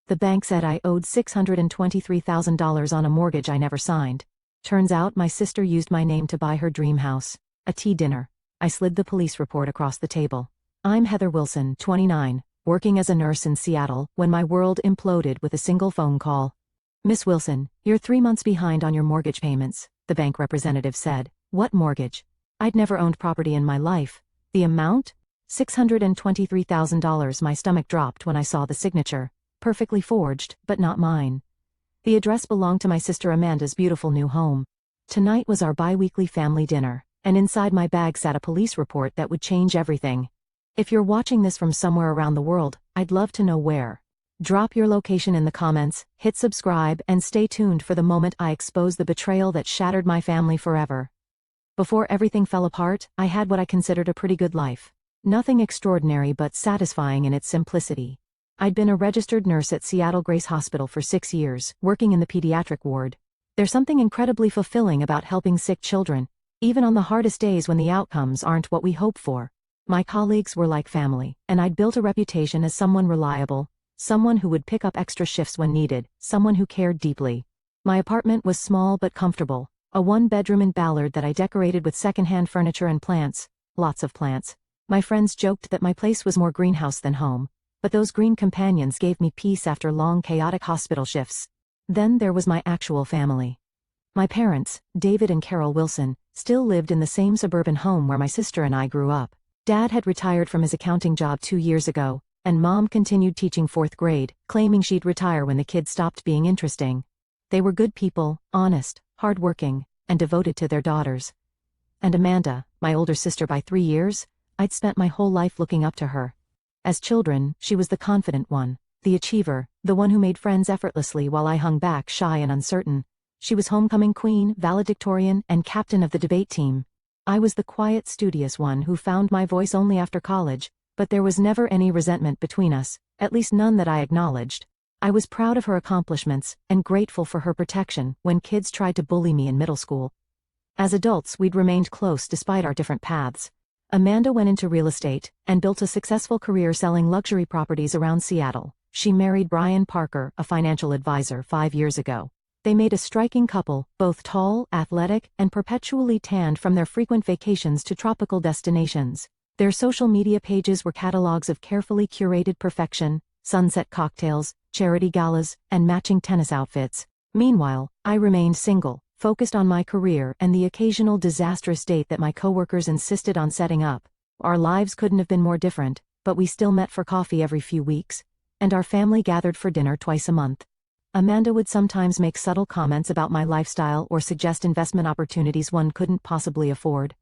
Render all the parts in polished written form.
The bank said I owed $623,000 on a mortgage I never signed. Turns out my sister used my name to buy her dream house. A tea dinner. I slid the police report across the table. I'm Heather Wilson, 29, working as a nurse in Seattle when my world imploded with a single phone call. Miss Wilson, you're 3 months behind on your mortgage payments, the bank representative said. What mortgage? I'd never owned property in my life. The amount? $623,000. My stomach dropped when I saw the signature. Perfectly forged, but not mine. The address belonged to my sister Amanda's beautiful new home. Tonight was our bi-weekly family dinner, and inside my bag sat a police report that would change everything. If you're watching this from somewhere around the world, I'd love to know where. Drop your location in the comments, hit subscribe, and stay tuned for the moment I expose the betrayal that shattered my family forever. Before everything fell apart, I had what I considered a pretty good life. Nothing extraordinary but satisfying in its simplicity. I'd been a registered nurse at Seattle Grace Hospital for 6 years, working in the pediatric ward. There's something incredibly fulfilling about helping sick children, even on the hardest days when the outcomes aren't what we hope for. My colleagues were like family, and I'd built a reputation as someone reliable, someone who would pick up extra shifts when needed, someone who cared deeply. My apartment was small but comfortable, a 1-bedroom in Ballard that I decorated with secondhand furniture and plants, lots of plants. My friends joked that my place was more greenhouse than home, but those green companions gave me peace after long chaotic hospital shifts. Then there was my actual family. My parents, David and Carol Wilson, still lived in the same suburban home where my sister and I grew up. Dad had retired from his accounting job 2 years ago, and Mom continued teaching 4th grade, claiming she'd retire when the kids stopped being interesting. They were good people, honest, hardworking, and devoted to their daughters. And Amanda, my older sister by 3 years, I'd spent my whole life looking up to her. As children, she was the confident one, the achiever, the one who made friends effortlessly while I hung back shy and uncertain. She was homecoming queen, valedictorian, and captain of the debate team. I was the quiet, studious one who found my voice only after college, but there was never any resentment between us, at least none that I acknowledged. I was proud of her accomplishments, and grateful for her protection when kids tried to bully me in middle school. As adults, we'd remained close despite our different paths. Amanda went into real estate, and built a successful career selling luxury properties around Seattle. She married Brian Parker, a financial advisor, 5 years ago. They made a striking couple, both tall, athletic, and perpetually tanned from their frequent vacations to tropical destinations. Their social media pages were catalogs of carefully curated perfection, sunset cocktails, charity galas, and matching tennis outfits. Meanwhile, I remained single, focused on my career and the occasional disastrous date that my coworkers insisted on setting up. Our lives couldn't have been more different, but we still met for coffee every few weeks, and our family gathered for dinner twice a month. Amanda would sometimes make subtle comments about my lifestyle or suggest investment opportunities one couldn't possibly afford,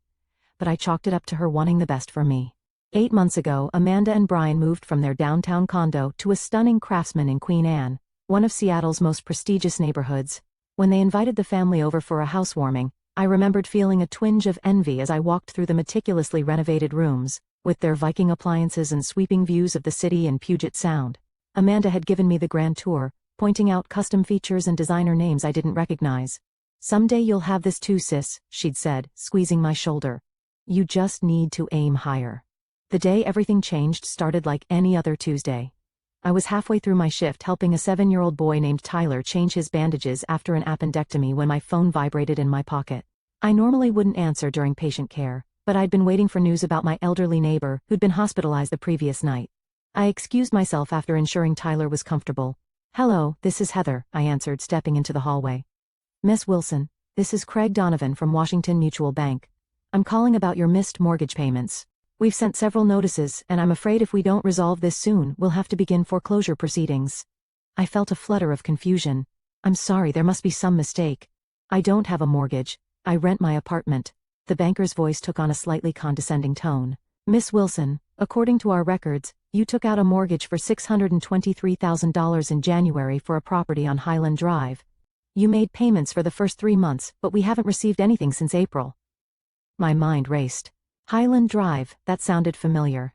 but I chalked it up to her wanting the best for me. 8 months ago, Amanda and Brian moved from their downtown condo to a stunning Craftsman in Queen Anne, one of Seattle's most prestigious neighborhoods. When they invited the family over for a housewarming, I remembered feeling a twinge of envy as I walked through the meticulously renovated rooms, with their Viking appliances and sweeping views of the city and Puget Sound. Amanda had given me the grand tour, pointing out custom features and designer names I didn't recognize. "Someday you'll have this too, sis," she'd said, squeezing my shoulder. "You just need to aim higher." The day everything changed started like any other Tuesday. I was halfway through my shift helping a 7-year-old boy named Tyler change his bandages after an appendectomy when my phone vibrated in my pocket. I normally wouldn't answer during patient care, but I'd been waiting for news about my elderly neighbor who'd been hospitalized the previous night. I excused myself after ensuring Tyler was comfortable. "Hello, this is Heather," I answered, stepping into the hallway. "Miss Wilson, this is Craig Donovan from Washington Mutual Bank. I'm calling about your missed mortgage payments. We've sent several notices, and I'm afraid if we don't resolve this soon, we'll have to begin foreclosure proceedings." I felt a flutter of confusion. "I'm sorry, there must be some mistake. I don't have a mortgage. I rent my apartment." The banker's voice took on a slightly condescending tone. "Miss Wilson, according to our records, you took out a mortgage for $623,000 in January for a property on Highland Drive. You made payments for the first 3 months, but we haven't received anything since April." My mind raced. Highland Drive, that sounded familiar.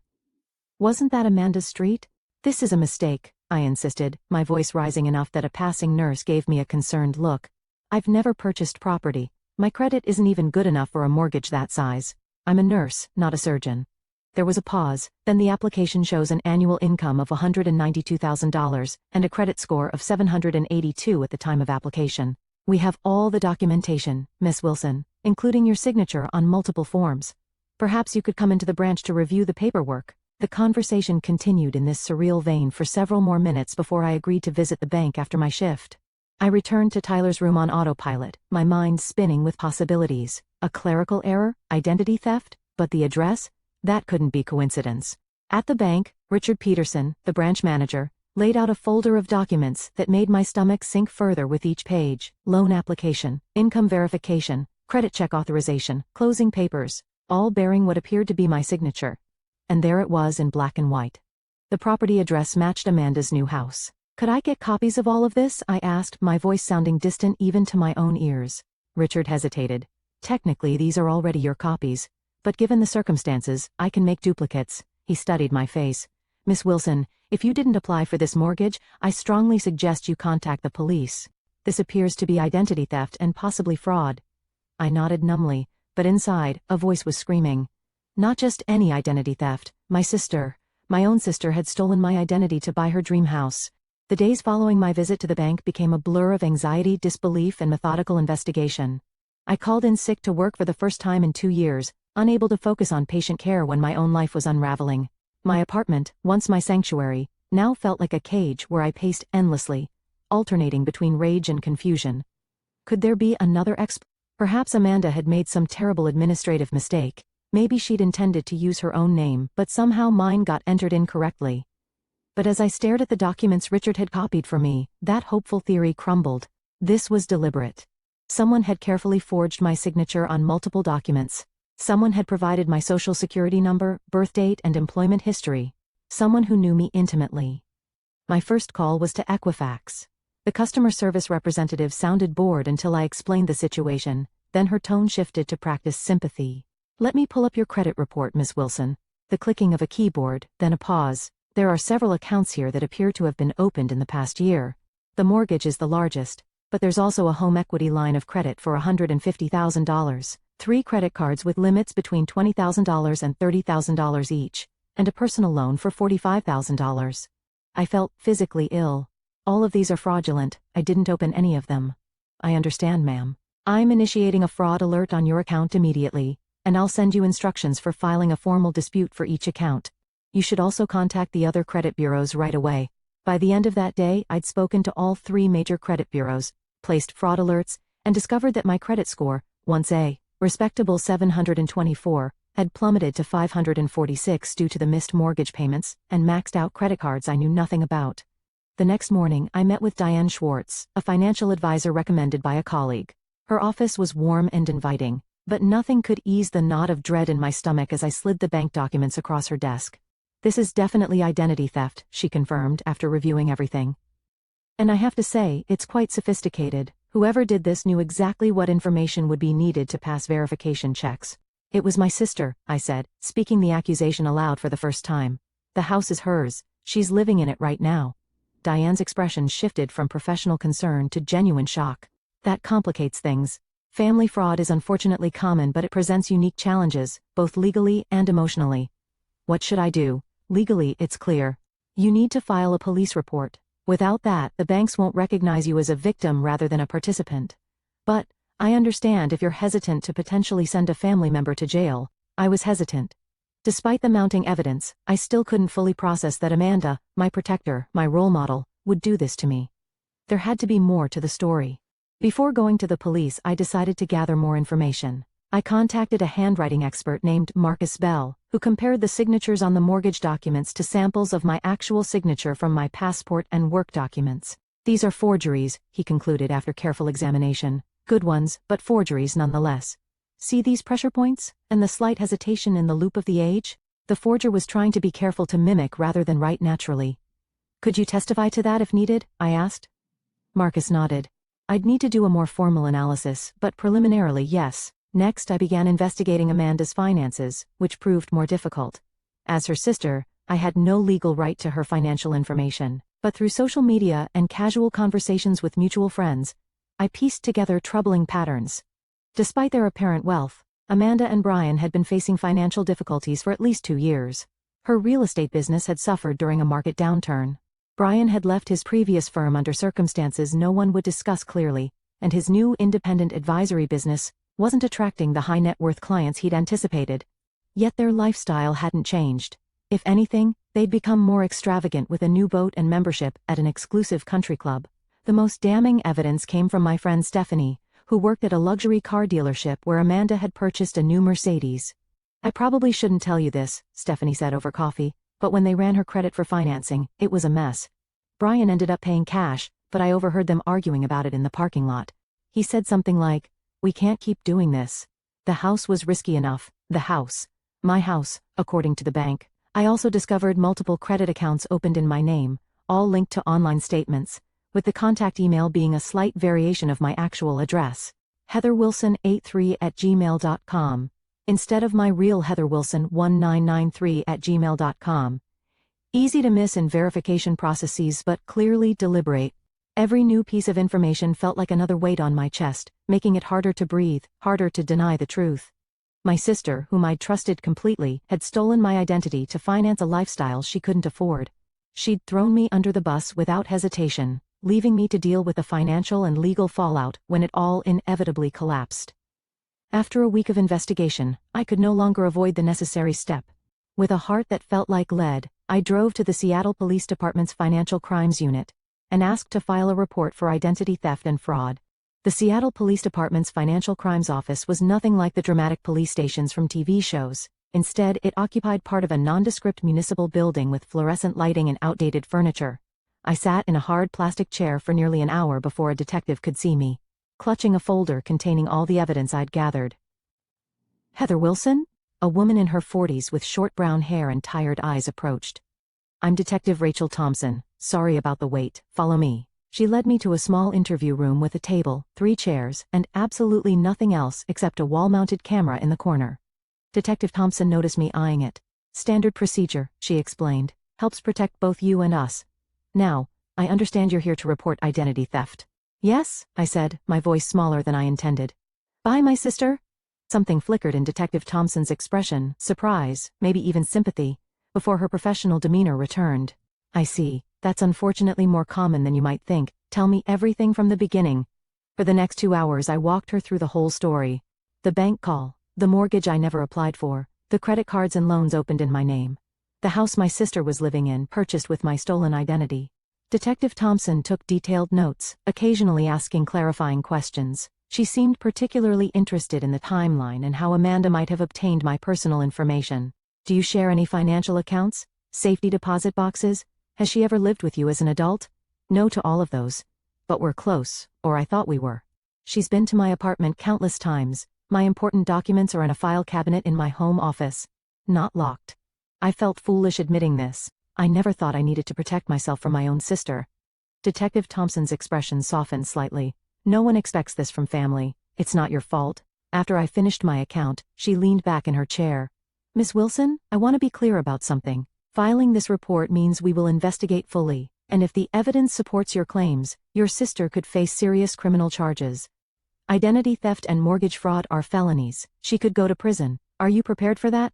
Wasn't that Amanda's street? "This is a mistake," I insisted, my voice rising enough that a passing nurse gave me a concerned look. "I've never purchased property. My credit isn't even good enough for a mortgage that size. I'm a nurse, not a surgeon." There was a pause, then the application shows an annual income of $192,000 and a credit score of 782 at the time of application. We have all the documentation, Miss Wilson, including your signature on multiple forms. Perhaps you could come into the branch to review the paperwork. The conversation continued in this surreal vein for several more minutes before I agreed to visit the bank after my shift. I returned to Tyler's room on autopilot, my mind spinning with possibilities. A clerical error? Identity theft? But the address? That couldn't be coincidence. At the bank, Richard Peterson, the branch manager, laid out a folder of documents that made my stomach sink further with each page. Loan application, income verification, credit check authorization, closing papers, all bearing what appeared to be my signature. And there it was in black and white. The property address matched Amanda's new house. Could I get copies of all of this? I asked, my voice sounding distant even to my own ears. Richard hesitated. Technically, these are already your copies. But given the circumstances, I can make duplicates. He studied my face. Miss Wilson, if you didn't apply for this mortgage, I strongly suggest you contact the police. This appears to be identity theft and possibly fraud. I nodded numbly, but inside, a voice was screaming. Not just any identity theft. My own sister had stolen my identity to buy her dream house. The days following my visit to the bank became a blur of anxiety, disbelief, and methodical investigation. I called in sick to work for the first time in 2 years, unable to focus on patient care when my own life was unraveling. My apartment, once my sanctuary, now felt like a cage where I paced endlessly, alternating between rage and confusion. Could there be another Perhaps Amanda had made some terrible administrative mistake. Maybe she'd intended to use her own name, but somehow mine got entered incorrectly. But as I stared at the documents Richard had copied for me, that hopeful theory crumbled. This was deliberate. Someone had carefully forged my signature on multiple documents. Someone had provided my social security number, birth date, and employment history. Someone who knew me intimately. My first call was to Equifax. The customer service representative sounded bored until I explained the situation, then her tone shifted to practice sympathy. Let me pull up your credit report, Miss Wilson. The clicking of a keyboard, then a pause. There are several accounts here that appear to have been opened in the past year. The mortgage is the largest, but there's also a home equity line of credit for $150,000, 3 credit cards with limits between $20,000 and $30,000 each, and a personal loan for $45,000. I felt physically ill. All of these are fraudulent. I didn't open any of them. I understand, ma'am. I'm initiating a fraud alert on your account immediately, and I'll send you instructions for filing a formal dispute for each account. You should also contact the other credit bureaus right away. By the end of that day, I'd spoken to all 3 major credit bureaus, placed fraud alerts, and discovered that my credit score, once a respectable 724, had plummeted to 546 due to the missed mortgage payments and maxed out credit cards I knew nothing about. The next morning, I met with Diane Schwartz, a financial advisor recommended by a colleague. Her office was warm and inviting, but nothing could ease the knot of dread in my stomach as I slid the bank documents across her desk. This is definitely identity theft, she confirmed after reviewing everything. And I have to say, it's quite sophisticated. Whoever did this knew exactly what information would be needed to pass verification checks. It was my sister, I said, speaking the accusation aloud for the first time. The house is hers. She's living in it right now. Diane's expression shifted from professional concern to genuine shock. That complicates things. Family fraud is unfortunately common, but it presents unique challenges, both legally and emotionally. What should I do? Legally, it's clear. You need to file a police report. Without that, the banks won't recognize you as a victim rather than a participant. But I understand if you're hesitant to potentially send a family member to jail. I was hesitant. Despite the mounting evidence, I still couldn't fully process that Amanda, my protector, my role model, would do this to me. There had to be more to the story. Before going to the police, I decided to gather more information. I contacted a handwriting expert named Marcus Bell, who compared the signatures on the mortgage documents to samples of my actual signature from my passport and work documents. These are forgeries, he concluded after careful examination. Good ones, but forgeries nonetheless. See these pressure points, and the slight hesitation in the loop of the age? The forger was trying to be careful to mimic rather than write naturally. Could you testify to that if needed? I asked. Marcus nodded. I'd need to do a more formal analysis, but preliminarily, yes. Next, I began investigating Amanda's finances, which proved more difficult. As her sister, I had no legal right to her financial information, but through social media and casual conversations with mutual friends, I pieced together troubling patterns. Despite their apparent wealth, Amanda and Brian had been facing financial difficulties for at least 2 years. Her real estate business had suffered during a market downturn. Brian had left his previous firm under circumstances no one would discuss clearly, and his new independent advisory business wasn't attracting the high-net-worth clients he'd anticipated. Yet their lifestyle hadn't changed. If anything, they'd become more extravagant with a new boat and membership at an exclusive country club. The most damning evidence came from my friend Stephanie, who worked at a luxury car dealership where Amanda had purchased a new Mercedes. "I probably shouldn't tell you this," Stephanie said over coffee, but when they ran her credit for financing, it was a mess. Brian ended up paying cash, but I overheard them arguing about it in the parking lot. He said something like, "We can't keep doing this. The house was risky enough, the house. My house, according to the bank." I also discovered multiple credit accounts opened in my name, all linked to online statements, with the contact email being a slight variation of my actual address. heatherwilson83@gmail.com. Instead of my real heatherwilson1993@gmail.com. Easy to miss in verification processes but clearly deliberate. Every new piece of information felt like another weight on my chest, making it harder to breathe, harder to deny the truth. My sister, whom I'd trusted completely, had stolen my identity to finance a lifestyle she couldn't afford. She'd thrown me under the bus without hesitation, leaving me to deal with the financial and legal fallout when it all inevitably collapsed. After a week of investigation, I could no longer avoid the necessary step. With a heart that felt like lead, I drove to the Seattle Police Department's Financial Crimes Unit and asked to file a report for identity theft and fraud. The Seattle Police Department's Financial Crimes Office was nothing like the dramatic police stations from TV shows. Instead, it occupied part of a nondescript municipal building with fluorescent lighting and outdated furniture. I sat in a hard plastic chair for nearly an hour before a detective could see me, clutching a folder containing all the evidence I'd gathered. "Heather Wilson?" A woman in her 40s with short brown hair and tired eyes approached. "I'm Detective Rachel Thompson. Sorry about the wait. Follow me." She led me to a small interview room with a table, 3 chairs, and absolutely nothing else except a wall-mounted camera in the corner. Detective Thompson noticed me eyeing it. "Standard procedure," she explained. "Helps protect both you and us. Now, I understand you're here to report identity theft." "Yes," I said, my voice smaller than I intended. "Bye, my sister." Something flickered in Detective Thompson's expression, surprise, maybe even sympathy, before her professional demeanor returned. "I see. That's unfortunately more common than you might think. Tell me everything from the beginning." For the next 2 hours I walked her through the whole story. The bank call, the mortgage I never applied for, the credit cards and loans opened in my name, the house my sister was living in purchased with my stolen identity. Detective Thompson took detailed notes, occasionally asking clarifying questions. She seemed particularly interested in the timeline and how Amanda might have obtained my personal information. "Do you share any financial accounts? Safety deposit boxes? Has she ever lived with you as an adult?" "No to all of those. But we're close, or I thought we were. She's been to my apartment countless times. My important documents are in a file cabinet in my home office. Not locked." I felt foolish admitting this. I never thought I needed to protect myself from my own sister. Detective Thompson's expression softened slightly. "No one expects this from family. It's not your fault." After I finished my account, she leaned back in her chair. "Miss Wilson, I want to be clear about something. Filing this report means we will investigate fully, and if the evidence supports your claims, your sister could face serious criminal charges. Identity theft and mortgage fraud are felonies. She could go to prison. Are you prepared for that?"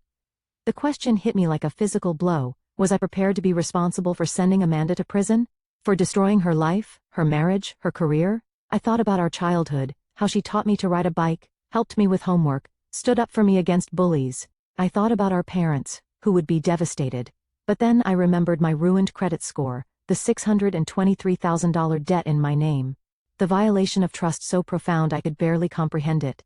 The question hit me like a physical blow. Was I prepared to be responsible for sending Amanda to prison? For destroying her life, her marriage, her career? I thought about our childhood, how she taught me to ride a bike, helped me with homework, stood up for me against bullies. I thought about our parents, who would be devastated. But then I remembered my ruined credit score, the $623,000 debt in my name. The violation of trust so profound I could barely comprehend it.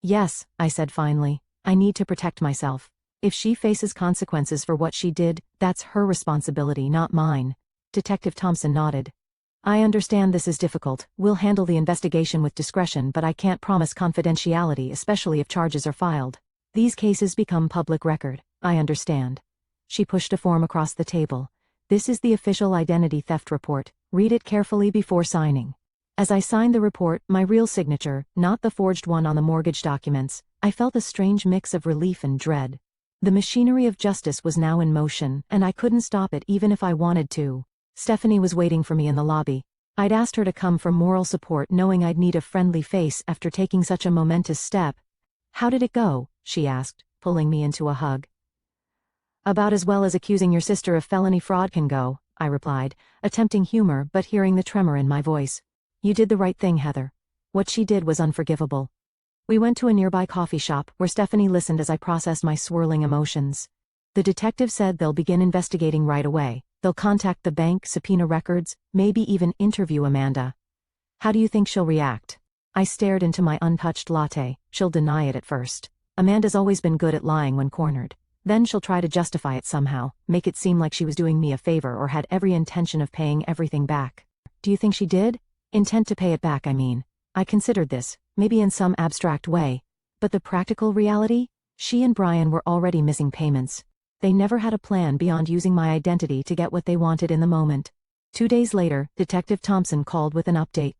"Yes," I said finally, "I need to protect myself. If she faces consequences for what she did, that's her responsibility, not mine." Detective Thompson nodded. "I understand this is difficult. We'll handle the investigation with discretion, but I can't promise confidentiality, especially if charges are filed. These cases become public record. I understand." She pushed a form across the table. "This is the official identity theft report. Read it carefully before signing." As I signed the report, my real signature, not the forged one on the mortgage documents, I felt a strange mix of relief and dread. The machinery of justice was now in motion, and I couldn't stop it even if I wanted to. Stephanie was waiting for me in the lobby. I'd asked her to come for moral support, knowing I'd need a friendly face after taking such a momentous step. How did it go? She asked, pulling me into a hug. About as well as accusing your sister of felony fraud can go, I replied, attempting humor but hearing the tremor in my voice. You did the right thing, Heather. What she did was unforgivable. We went to a nearby coffee shop where Stephanie listened as I processed my swirling emotions. The detective said they'll begin investigating right away. They'll contact the bank, subpoena records, maybe even interview Amanda. How do you think she'll react? I stared into my untouched latte. She'll deny it at first. Amanda's always been good at lying when cornered. Then she'll try to justify it somehow, make it seem like she was doing me a favor or had every intention of paying everything back. Do you think she did? Intent to pay it back, I mean. I considered this, maybe in some abstract way. But the practical reality? She and Brian were already missing payments. They never had a plan beyond using my identity to get what they wanted in the moment. 2 days later, Detective Thompson called with an update.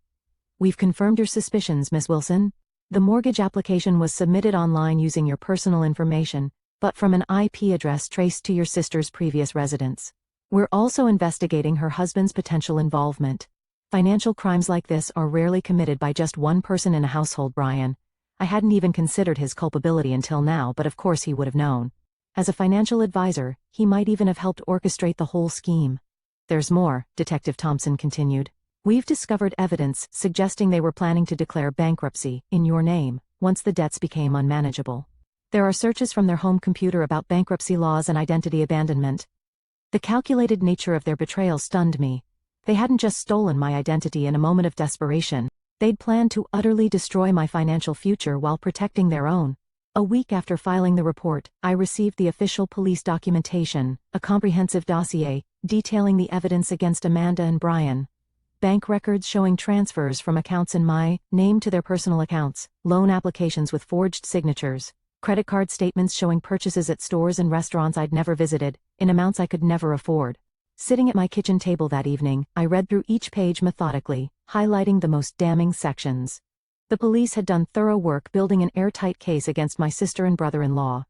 We've confirmed your suspicions, Miss Wilson. The mortgage application was submitted online using your personal information, but from an IP address traced to your sister's previous residence. We're also investigating her husband's potential involvement. Financial crimes like this are rarely committed by just one person in a household, Brian. I hadn't even considered his culpability until now, but of course he would have known. As a financial advisor, he might even have helped orchestrate the whole scheme. There's more, Detective Thompson continued. We've discovered evidence suggesting they were planning to declare bankruptcy in your name once the debts became unmanageable. There are searches from their home computer about bankruptcy laws and identity abandonment. The calculated nature of their betrayal stunned me. They hadn't just stolen my identity in a moment of desperation. They'd planned to utterly destroy my financial future while protecting their own. A week after filing the report, I received the official police documentation, a comprehensive dossier detailing the evidence against Amanda and Brian. Bank records showing transfers from accounts in my name to their personal accounts, loan applications with forged signatures, credit card statements showing purchases at stores and restaurants I'd never visited, in amounts I could never afford. Sitting at my kitchen table that evening, I read through each page methodically, highlighting the most damning sections. The police had done thorough work building an airtight case against my sister and brother-in-law.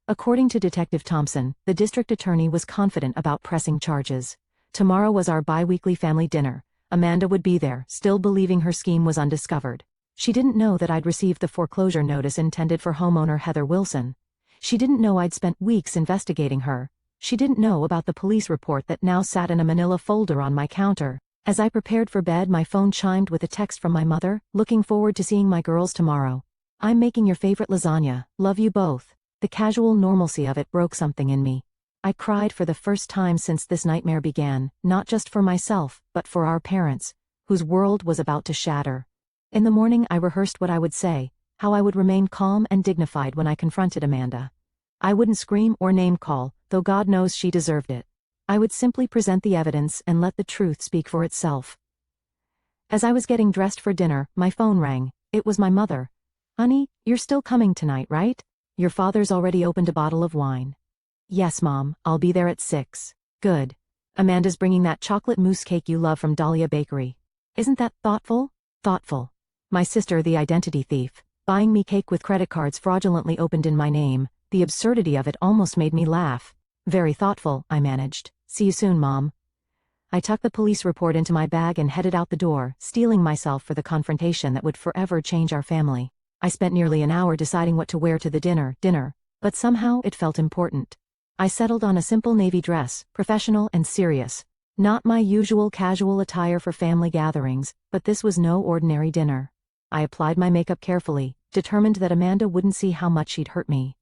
According to Detective Thompson, the district attorney was confident about pressing charges. Tomorrow was our bi-weekly family dinner. Amanda would be there, still believing her scheme was undiscovered. She didn't know that I'd received the foreclosure notice intended for homeowner Heather Wilson. She didn't know I'd spent weeks investigating her. She didn't know about the police report that now sat in a manila folder on my counter. As I prepared for bed, my phone chimed with a text from my mother, looking forward to seeing my girls tomorrow. I'm making your favorite lasagna, love you both. The casual normalcy of it broke something in me. I cried for the first time since this nightmare began, not just for myself, but for our parents, whose world was about to shatter. In the morning I rehearsed what I would say, how I would remain calm and dignified when I confronted Amanda. I wouldn't scream or name-call, though God knows she deserved it. I would simply present the evidence and let the truth speak for itself. As I was getting dressed for dinner, my phone rang. It was my mother. Honey, you're still coming tonight, right? Your father's already opened a bottle of wine. Yes, Mom, I'll be there at 6. Good. Amanda's bringing that chocolate mousse cake you love from Dahlia Bakery. Isn't that thoughtful? Thoughtful. My sister, the identity thief, buying me cake with credit cards fraudulently opened in my name. The absurdity of it almost made me laugh. Very thoughtful, I managed. See you soon, Mom. I tucked the police report into my bag and headed out the door, steeling myself for the confrontation that would forever change our family. I spent nearly an hour deciding what to wear to the dinner, but somehow it felt important. I settled on a simple navy dress, professional and serious. Not my usual casual attire for family gatherings, but this was no ordinary dinner. I applied my makeup carefully, determined that Amanda wouldn't see how much she'd hurt me.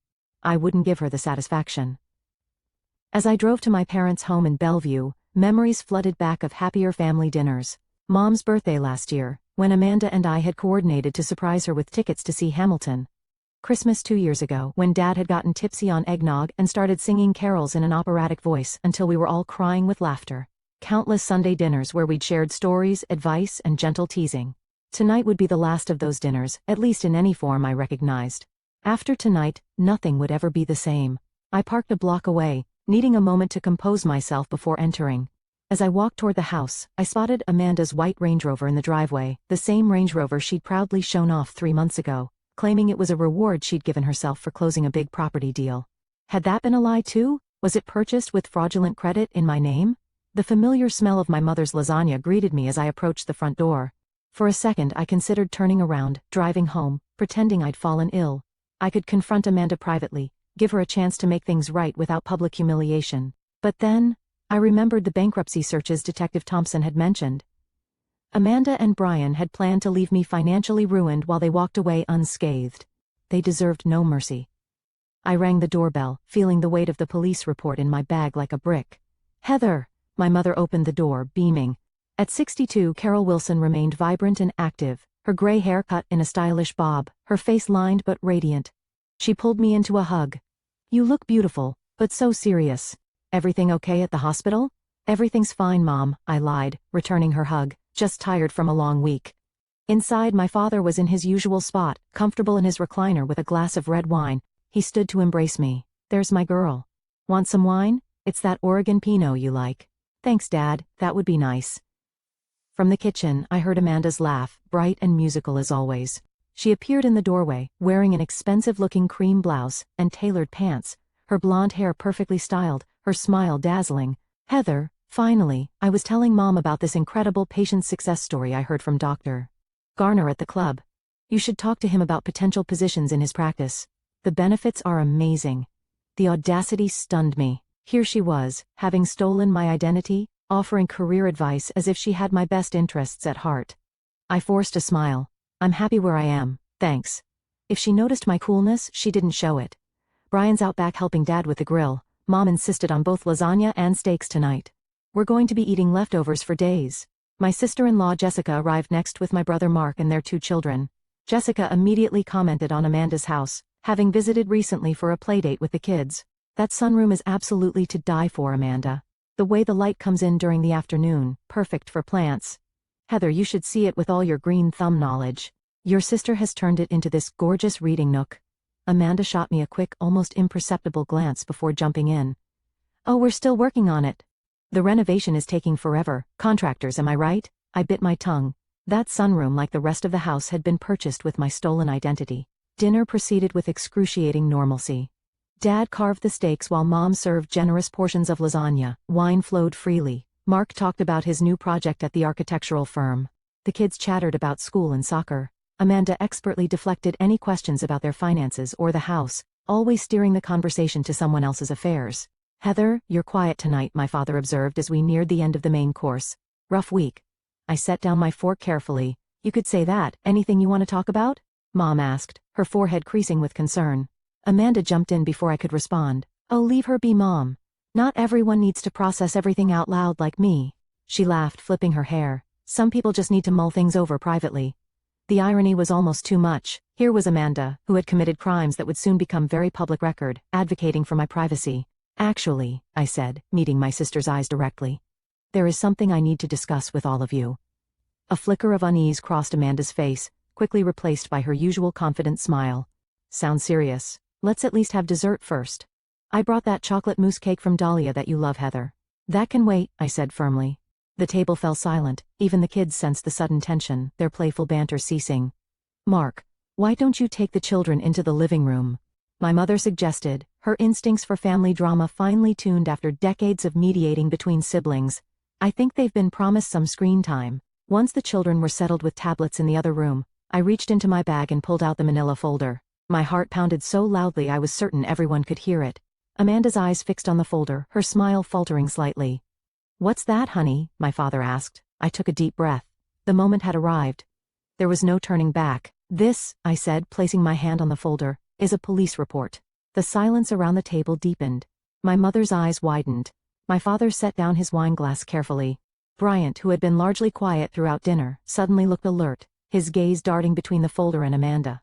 I wouldn't give her the satisfaction. As I drove to my parents' home in Bellevue, memories flooded back of happier family dinners. Mom's birthday last year, when Amanda and I had coordinated to surprise her with tickets to see Hamilton. Christmas 2 years ago, when Dad had gotten tipsy on eggnog and started singing carols in an operatic voice until we were all crying with laughter. Countless Sunday dinners where we'd shared stories, advice, and gentle teasing. Tonight would be the last of those dinners, at least in any form I recognized. After tonight, nothing would ever be the same. I parked a block away, needing a moment to compose myself before entering. As I walked toward the house, I spotted Amanda's white Range Rover in the driveway, the same Range Rover she'd proudly shown off 3 months ago, claiming it was a reward she'd given herself for closing a big property deal. Had that been a lie too? Was it purchased with fraudulent credit in my name? The familiar smell of my mother's lasagna greeted me as I approached the front door. For a second I considered turning around, driving home, pretending I'd fallen ill. I could confront Amanda privately, give her a chance to make things right without public humiliation. But then, I remembered the bankruptcy searches Detective Thompson had mentioned. Amanda and Brian had planned to leave me financially ruined while they walked away unscathed. They deserved no mercy. I rang the doorbell, feeling the weight of the police report in my bag like a brick. "Heather!" My mother opened the door, beaming. At 62, Carol Wilson remained vibrant and active, her gray hair cut in a stylish bob, her face lined but radiant. She pulled me into a hug. "You look beautiful, but so serious. Everything okay at the hospital?" "Everything's fine, Mom," I lied, returning her hug, "just tired from a long week." Inside, my father was in his usual spot, comfortable in his recliner with a glass of red wine. He stood to embrace me. "There's my girl. Want some wine? It's that Oregon Pinot you like." "Thanks, Dad, that would be nice." From the kitchen, I heard Amanda's laugh, bright and musical as always. She appeared in the doorway, wearing an expensive-looking cream blouse and tailored pants, her blonde hair perfectly styled, her smile dazzling. "Heather, finally, I was telling Mom about this incredible patient success story I heard from Dr. Garner at the club. You should talk to him about potential positions in his practice. The benefits are amazing." The audacity stunned me. Here she was, having stolen my identity, offering career advice as if she had my best interests at heart. I forced a smile. "I'm happy where I am, thanks." If she noticed my coolness, she didn't show it. "Brian's out back helping Dad with the grill. Mom insisted on both lasagna and steaks tonight. We're going to be eating leftovers for days." My sister-in-law Jessica arrived next with my brother Mark and their 2 children. Jessica immediately commented on Amanda's house, having visited recently for a playdate with the kids. "That sunroom is absolutely to die for, Amanda. The way the light comes in during the afternoon, perfect for plants. Heather, you should see it with all your green thumb knowledge. Your sister has turned it into this gorgeous reading nook." Amanda shot me a quick, almost imperceptible glance before jumping in. "Oh, we're still working on it. The renovation is taking forever. Contractors, am I right?" I bit my tongue. That sunroom, like the rest of the house, had been purchased with my stolen identity. Dinner proceeded with excruciating normalcy. Dad carved the steaks while Mom served generous portions of lasagna. Wine flowed freely. Mark talked about his new project at the architectural firm. The kids chattered about school and soccer. Amanda expertly deflected any questions about their finances or the house, always steering the conversation to someone else's affairs. "Heather, you're quiet tonight," my father observed as we neared the end of the main course. "Rough week." I set down my fork carefully. "You could say that. Anything you want to talk about?" Mom asked, her forehead creasing with concern. Amanda jumped in before I could respond. "Oh, leave her be, Mom. Not everyone needs to process everything out loud like me." She laughed, flipping her hair. "Some people just need to mull things over privately." The irony was almost too much. Here was Amanda, who had committed crimes that would soon become very public record, advocating for my privacy. "Actually," I said, meeting my sister's eyes directly, "there is something I need to discuss with all of you." A flicker of unease crossed Amanda's face, quickly replaced by her usual confident smile. "Sounds serious. Let's at least have dessert first. I brought that chocolate mousse cake from Dahlia that you love, Heather." "That can wait," I said firmly. The table fell silent. Even the kids sensed the sudden tension, their playful banter ceasing. "Mark, why don't you take the children into the living room?" my mother suggested, her instincts for family drama finely tuned after decades of mediating between siblings. "I think they've been promised some screen time." Once the children were settled with tablets in the other room, I reached into my bag and pulled out the manila folder. My heart pounded so loudly I was certain everyone could hear it. Amanda's eyes fixed on the folder, her smile faltering slightly. "What's that, honey?" my father asked. I took a deep breath. The moment had arrived. There was no turning back. "This," I said, placing my hand on the folder, "is a police report." The silence around the table deepened. My mother's eyes widened. My father set down his wineglass carefully. Bryant, who had been largely quiet throughout dinner, suddenly looked alert, his gaze darting between the folder and Amanda.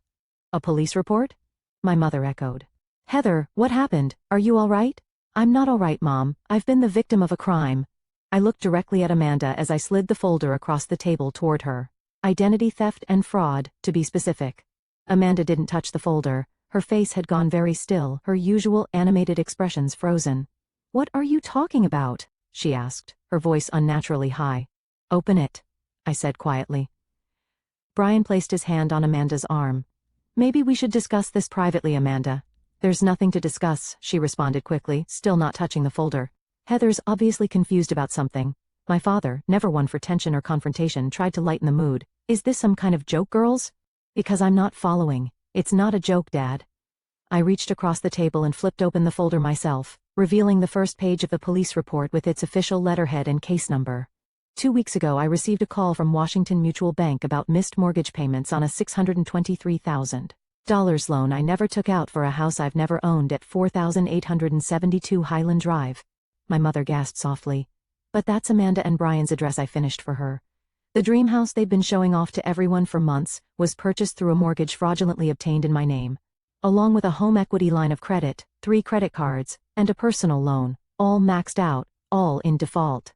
"A police report?" my mother echoed. "Heather, what happened? Are you all right?" "I'm not all right, Mom. I've been the victim of a crime." I looked directly at Amanda as I slid the folder across the table toward her. Identity theft and fraud, to be specific. Amanda didn't touch the folder. Her face had gone very still, her usual animated expressions frozen. "What are you talking about?" she asked, her voice unnaturally high. "Open it," I said quietly. Brian placed his hand on Amanda's arm. "Maybe we should discuss this privately, Amanda." "There's nothing to discuss," she responded quickly, still not touching the folder. Heather's obviously confused about something. My father, never one for tension or confrontation, tried to lighten the mood. "Is this some kind of joke, girls?" "Because I'm not following. It's not a joke, Dad." I reached across the table and flipped open the folder myself, revealing the first page of the police report with its official letterhead and case number. 2 weeks ago I received a call from Washington Mutual Bank about missed mortgage payments on a $623,000 loan I never took out for a house I've never owned at 4872 Highland Drive. My mother gasped softly. But that's Amanda and Brian's address. I finished for her. The dream house they'd been showing off to everyone for months was purchased through a mortgage fraudulently obtained in my name, along with a home equity line of credit, 3 credit cards, and a personal loan, all maxed out, all in default.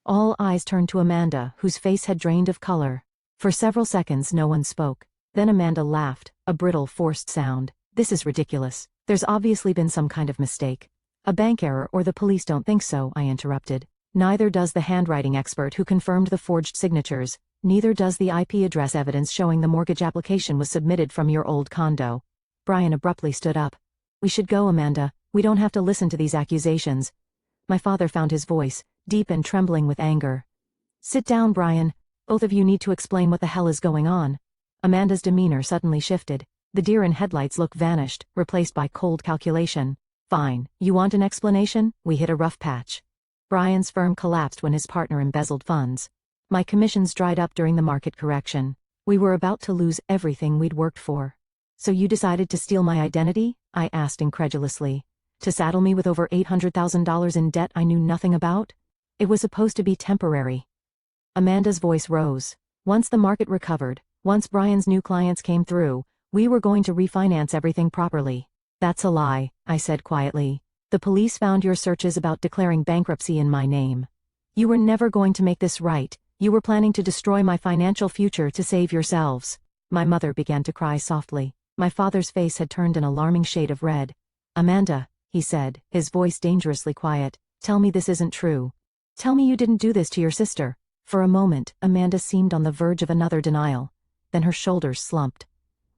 All eyes turned to Amanda, whose face had drained of color. For several seconds no one spoke. Then Amanda laughed, a brittle, forced sound. This is ridiculous. There's obviously been some kind of mistake. A bank error, or the police don't think so, I interrupted. Neither does the handwriting expert who confirmed the forged signatures. Neither does the IP address evidence showing the mortgage application was submitted from your old condo. Brian abruptly stood up. We should go, Amanda. We don't have to listen to these accusations. My father found his voice, deep and trembling with anger. Sit down, Brian. Both of you need to explain what the hell is going on. Amanda's demeanor suddenly shifted. The deer-in-headlights look vanished, replaced by cold calculation. Fine, you want an explanation? We hit a rough patch. Brian's firm collapsed when his partner embezzled funds. My commissions dried up during the market correction. We were about to lose everything we'd worked for. So you decided to steal my identity? I asked incredulously. To saddle me with over $800,000 in debt I knew nothing about? It was supposed to be temporary. Amanda's voice rose. Once the market recovered, once Brian's new clients came through, we were going to refinance everything properly. That's a lie, I said quietly. The police found your searches about declaring bankruptcy in my name. You were never going to make this right. You were planning to destroy my financial future to save yourselves. My mother began to cry softly. My father's face had turned an alarming shade of red. Amanda, he said, his voice dangerously quiet, tell me this isn't true. Tell me you didn't do this to your sister. For a moment, Amanda seemed on the verge of another denial. Then her shoulders slumped.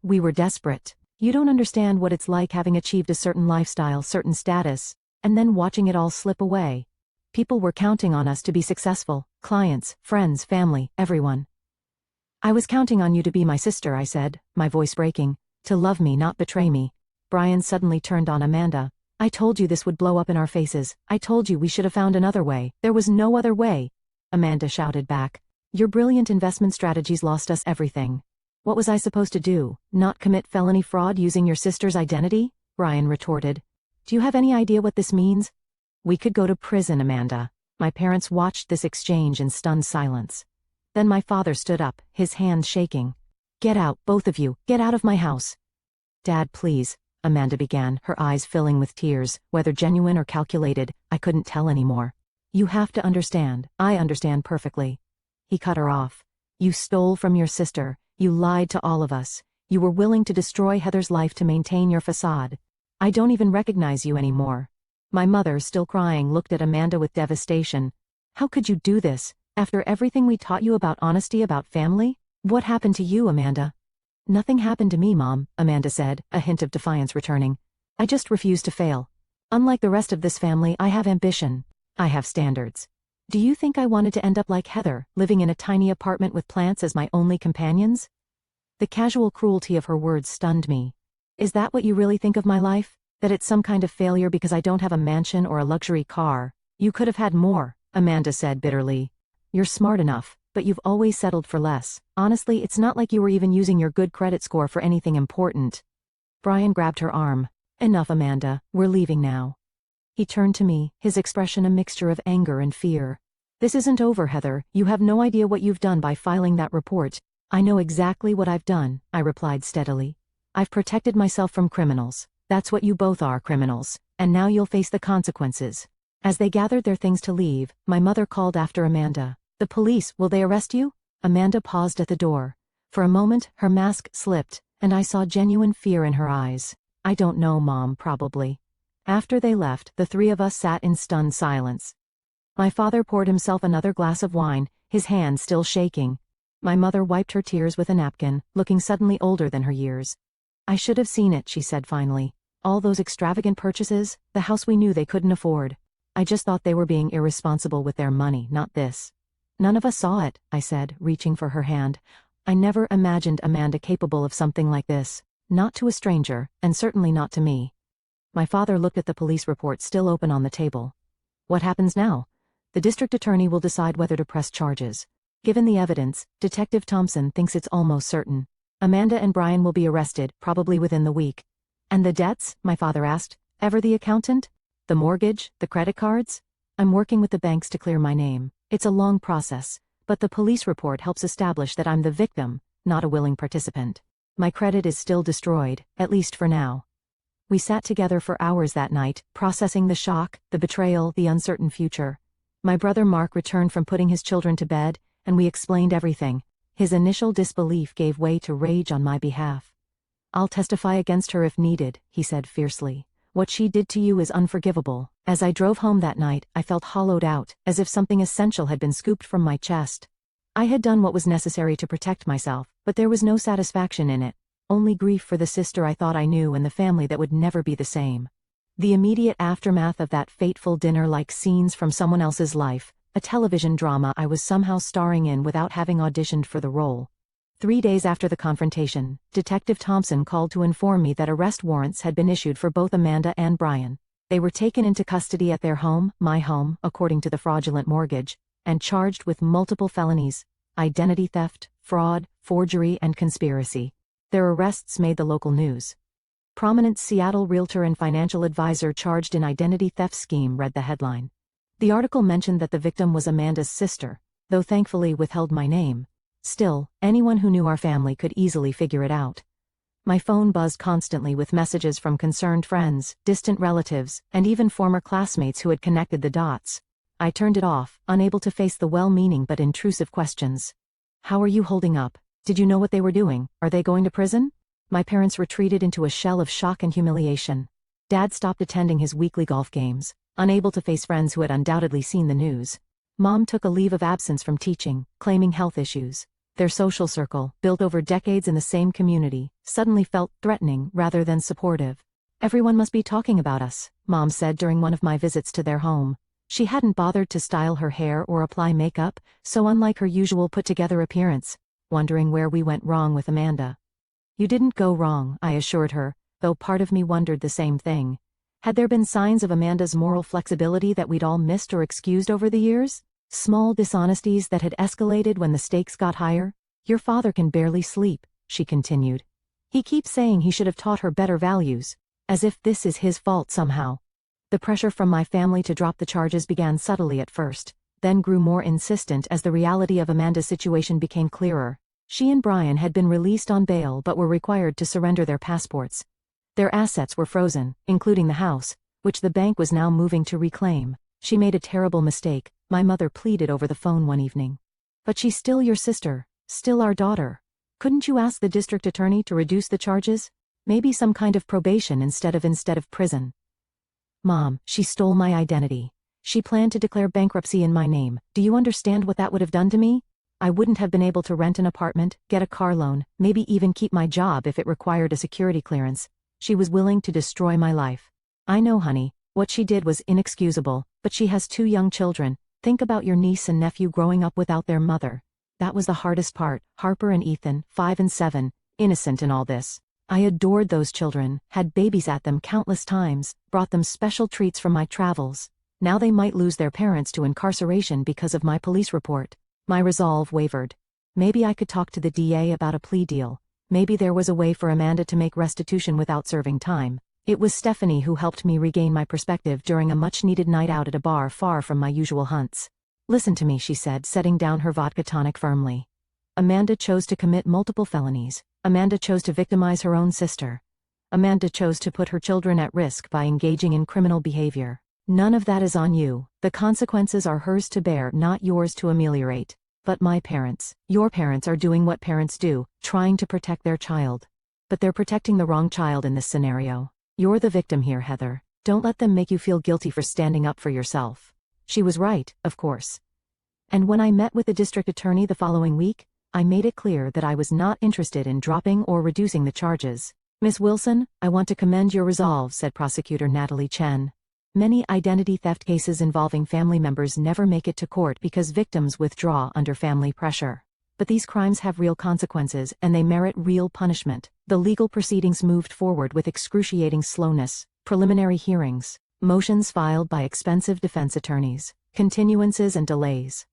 We were desperate. You don't understand what it's like having achieved a certain lifestyle, certain status, and then watching it all slip away. People were counting on us to be successful, clients, friends, family, everyone. I was counting on you to be my sister, I said, my voice breaking, to love me, not betray me. Brian suddenly turned on Amanda. I told you this would blow up in our faces. I told you we should have found another way. There was no other way. Amanda shouted back. Your brilliant investment strategies lost us everything. What was I supposed to do, not commit felony fraud using your sister's identity? Brian retorted. Do you have any idea what this means? We could go to prison, Amanda. My parents watched this exchange in stunned silence. Then my father stood up, his hands shaking. Get out, both of you, get out of my house. Dad, please, Amanda began, her eyes filling with tears, whether genuine or calculated, I couldn't tell anymore. You have to understand, I understand perfectly. He cut her off. You stole from your sister. You lied to all of us. You were willing to destroy Heather's life to maintain your facade. I don't even recognize you anymore. My mother, still crying, looked at Amanda with devastation. How could you do this, after everything we taught you about honesty, about family? What happened to you, Amanda? Nothing happened to me, Mom, Amanda said, a hint of defiance returning. I just refused to fail. Unlike the rest of this family, I have ambition. I have standards. Do you think I wanted to end up like Heather, living in a tiny apartment with plants as my only companions? The casual cruelty of her words stunned me. Is that what you really think of my life? That it's some kind of failure because I don't have a mansion or a luxury car? You could have had more, Amanda said bitterly. You're smart enough, but you've always settled for less. Honestly, it's not like you were even using your good credit score for anything important. Brian grabbed her arm. Enough, Amanda, we're leaving now. He turned to me, his expression a mixture of anger and fear. This isn't over, Heather. You have no idea what you've done by filing that report. I know exactly what I've done, I replied steadily. I've protected myself from criminals. That's what you both are, criminals. And now you'll face the consequences. As they gathered their things to leave, my mother called after Amanda. The police, will they arrest you? Amanda paused at the door. For a moment, her mask slipped, and I saw genuine fear in her eyes. I don't know, Mom, probably. After they left, the three of us sat in stunned silence. My father poured himself another glass of wine, his hand still shaking. My mother wiped her tears with a napkin, looking suddenly older than her years. I should have seen it, she said finally. All those extravagant purchases, the house we knew they couldn't afford. I just thought they were being irresponsible with their money, not this. None of us saw it, I said, reaching for her hand. I never imagined Amanda capable of something like this. Not to a stranger, and certainly not to me. My father looked at the police report still open on the table. What happens now? The district attorney will decide whether to press charges. Given the evidence, Detective Thompson thinks it's almost certain. Amanda and Brian will be arrested, probably within the week. And the debts? My father asked. Ever the accountant? The mortgage? The credit cards? I'm working with the banks to clear my name. It's a long process, but the police report helps establish that I'm the victim, not a willing participant. My credit is still destroyed, at least for now. We sat together for hours that night, processing the shock, the betrayal, the uncertain future. My brother Mark returned from putting his children to bed, and we explained everything. His initial disbelief gave way to rage on my behalf. I'll testify against her if needed, he said fiercely. What she did to you is unforgivable. As I drove home that night, I felt hollowed out, as if something essential had been scooped from my chest. I had done what was necessary to protect myself, but there was no satisfaction in it. Only grief for the sister I thought I knew and the family that would never be the same. The immediate aftermath of that fateful dinner, like scenes from someone else's life, a television drama I was somehow starring in without having auditioned for the role. 3 days after the confrontation, Detective Thompson called to inform me that arrest warrants had been issued for both Amanda and Brian. They were taken into custody at their home, my home, according to the fraudulent mortgage, and charged with multiple felonies: identity theft, fraud, forgery, and conspiracy. Their arrests made the local news. Prominent Seattle realtor and financial advisor charged in identity theft scheme, read the headline. The article mentioned that the victim was Amanda's sister, though thankfully withheld my name. Still, anyone who knew our family could easily figure it out. My phone buzzed constantly with messages from concerned friends, distant relatives, and even former classmates who had connected the dots. I turned it off, unable to face the well-meaning but intrusive questions. How are you holding up? Did you know what they were doing? Are they going to prison? My parents retreated into a shell of shock and humiliation. Dad stopped attending his weekly golf games, unable to face friends who had undoubtedly seen the news. Mom took a leave of absence from teaching, claiming health issues. Their social circle, built over decades in the same community, suddenly felt threatening rather than supportive. Everyone must be talking about us, Mom said during one of my visits to their home. She hadn't bothered to style her hair or apply makeup, so unlike her usual put-together appearance, wondering where we went wrong with Amanda. You didn't go wrong, I assured her, though part of me wondered the same thing. Had there been signs of Amanda's moral flexibility that we'd all missed or excused over the years? Small dishonesties that had escalated when the stakes got higher? Your father can barely sleep, she continued. He keeps saying he should have taught her better values, as if this is his fault somehow. The pressure from my family to drop the charges began subtly at first, then grew more insistent as the reality of Amanda's situation became clearer. She and Brian had been released on bail but were required to surrender their passports. Their assets were frozen, including the house, which the bank was now moving to reclaim. She made a terrible mistake, my mother pleaded over the phone one evening. But she's still your sister, still our daughter. Couldn't you ask the district attorney to reduce the charges? Maybe some kind of probation instead of prison. Mom, she stole my identity. She planned to declare bankruptcy in my name. Do you understand what that would have done to me? I wouldn't have been able to rent an apartment, get a car loan, maybe even keep my job if it required a security clearance. She was willing to destroy my life. I know, honey, what she did was inexcusable, but she has 2 young children. Think about your niece and nephew growing up without their mother. That was the hardest part. Harper and Ethan, 5 and 7, innocent in all this. I adored those children, had babies at them countless times, brought them special treats from my travels. Now they might lose their parents to incarceration because of my police report. My resolve wavered. Maybe I could talk to the DA about a plea deal. Maybe there was a way for Amanda to make restitution without serving time. It was Stephanie who helped me regain my perspective during a much-needed night out at a bar far from my usual hunts. Listen to me, she said, setting down her vodka tonic firmly. Amanda chose to commit multiple felonies. Amanda chose to victimize her own sister. Amanda chose to put her children at risk by engaging in criminal behavior. None of that is on you. The consequences are hers to bear, not yours to ameliorate. But my parents, your parents, are doing what parents do, trying to protect their child. But they're protecting the wrong child in this scenario. You're the victim here, Heather. Don't let them make you feel guilty for standing up for yourself. She was right, of course. And when I met with the district attorney the following week, I made it clear that I was not interested in dropping or reducing the charges. Miss Wilson, I want to commend your resolve, said Prosecutor Natalie Chen. Many identity theft cases involving family members never make it to court because victims withdraw under family pressure. But these crimes have real consequences and they merit real punishment. The legal proceedings moved forward with excruciating slowness, preliminary hearings, motions filed by expensive defense attorneys, continuances and delays.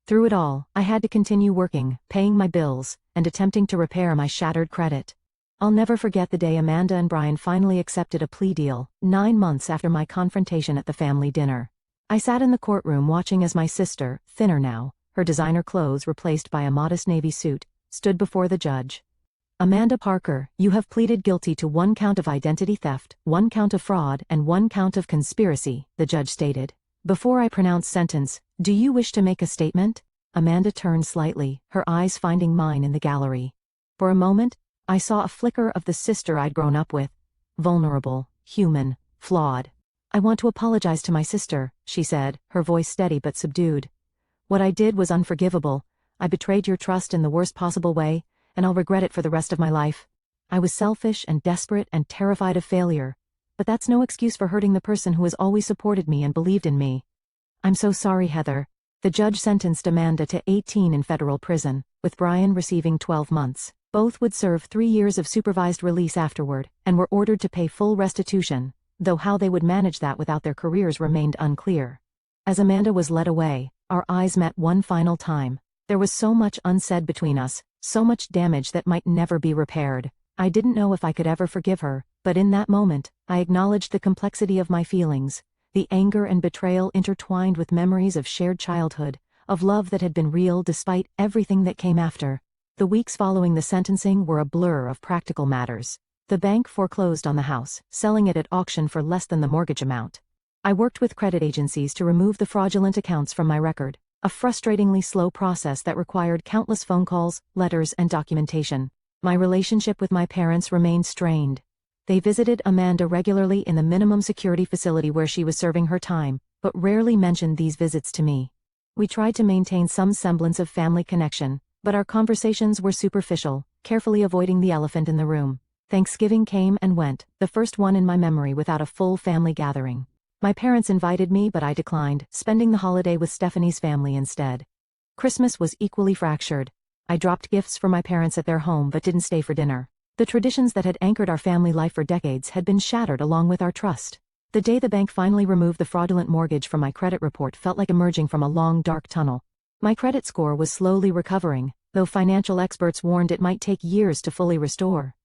Through it all, I had to continue working, paying my bills, and attempting to repair my shattered credit. I'll never forget the day Amanda and Brian finally accepted a plea deal, 9 months after my confrontation at the family dinner. I sat in the courtroom watching as my sister, thinner now, her designer clothes replaced by a modest navy suit, stood before the judge. Amanda Parker, you have pleaded guilty to 1 count of identity theft, 1 count of fraud, and 1 count of conspiracy, the judge stated. Before I pronounce sentence, do you wish to make a statement? Amanda turned slightly, her eyes finding mine in the gallery. For a moment, I saw a flicker of the sister I'd grown up with. Vulnerable, human, flawed. I want to apologize to my sister, she said, her voice steady but subdued. What I did was unforgivable. I betrayed your trust in the worst possible way, and I'll regret it for the rest of my life. I was selfish and desperate and terrified of failure. But that's no excuse for hurting the person who has always supported me and believed in me. I'm so sorry, Heather. The judge sentenced Amanda to 18 in federal prison, with Brian receiving 12 months. Both would serve 3 years of supervised release afterward, and were ordered to pay full restitution, though how they would manage that without their careers remained unclear. As Amanda was led away, our eyes met one final time. There was so much unsaid between us, so much damage that might never be repaired. I didn't know if I could ever forgive her, but in that moment, I acknowledged the complexity of my feelings, the anger and betrayal intertwined with memories of shared childhood, of love that had been real despite everything that came after. The weeks following the sentencing were a blur of practical matters. The bank foreclosed on the house, selling it at auction for less than the mortgage amount. I worked with credit agencies to remove the fraudulent accounts from my record, a frustratingly slow process that required countless phone calls, letters, and documentation. My relationship with my parents remained strained. They visited Amanda regularly in the minimum security facility where she was serving her time, but rarely mentioned these visits to me. We tried to maintain some semblance of family connection, but our conversations were superficial, carefully avoiding the elephant in the room. Thanksgiving came and went, the first one in my memory without a full family gathering. My parents invited me but I declined, spending the holiday with Stephanie's family instead. Christmas was equally fractured. I dropped gifts for my parents at their home but didn't stay for dinner. The traditions that had anchored our family life for decades had been shattered along with our trust. The day the bank finally removed the fraudulent mortgage from my credit report felt like emerging from a long dark tunnel. My credit score was slowly recovering, though financial experts warned it might take years to fully restore.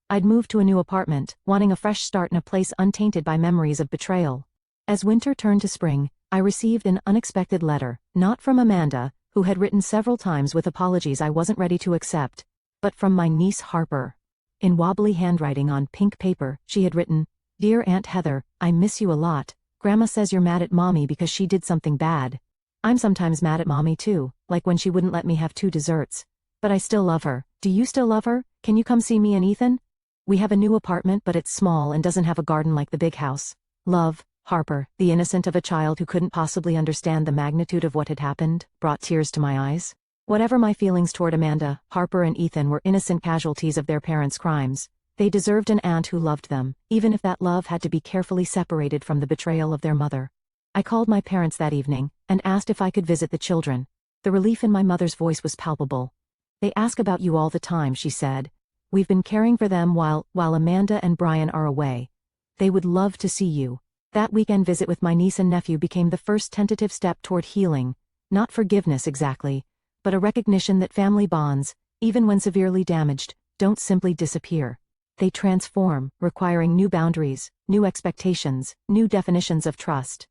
I'd moved to a new apartment, wanting a fresh start in a place untainted by memories of betrayal. As winter turned to spring, I received an unexpected letter, not from Amanda, who had written several times with apologies I wasn't ready to accept, but from my niece Harper. In wobbly handwriting on pink paper, she had written, "Dear Aunt Heather, I miss you a lot. Grandma says you're mad at Mommy because she did something bad. I'm sometimes mad at Mommy too, like when she wouldn't let me have 2 desserts. But I still love her. Do you still love her? Can you come see me and Ethan? We have a new apartment but it's small and doesn't have a garden like the big house. Love, Harper." The innocent of a child who couldn't possibly understand the magnitude of what had happened, brought tears to my eyes. Whatever my feelings toward Amanda, Harper and Ethan were innocent casualties of their parents' crimes. They deserved an aunt who loved them, even if that love had to be carefully separated from the betrayal of their mother. I called my parents that evening, and asked if I could visit the children. The relief in my mother's voice was palpable. "They ask about you all the time," she said. "We've been caring for them while Amanda and Brian are away. They would love to see you." That weekend visit with my niece and nephew became the first tentative step toward healing, not forgiveness exactly, but a recognition that family bonds, even when severely damaged, don't simply disappear. They transform, requiring new boundaries, new expectations, new definitions of trust.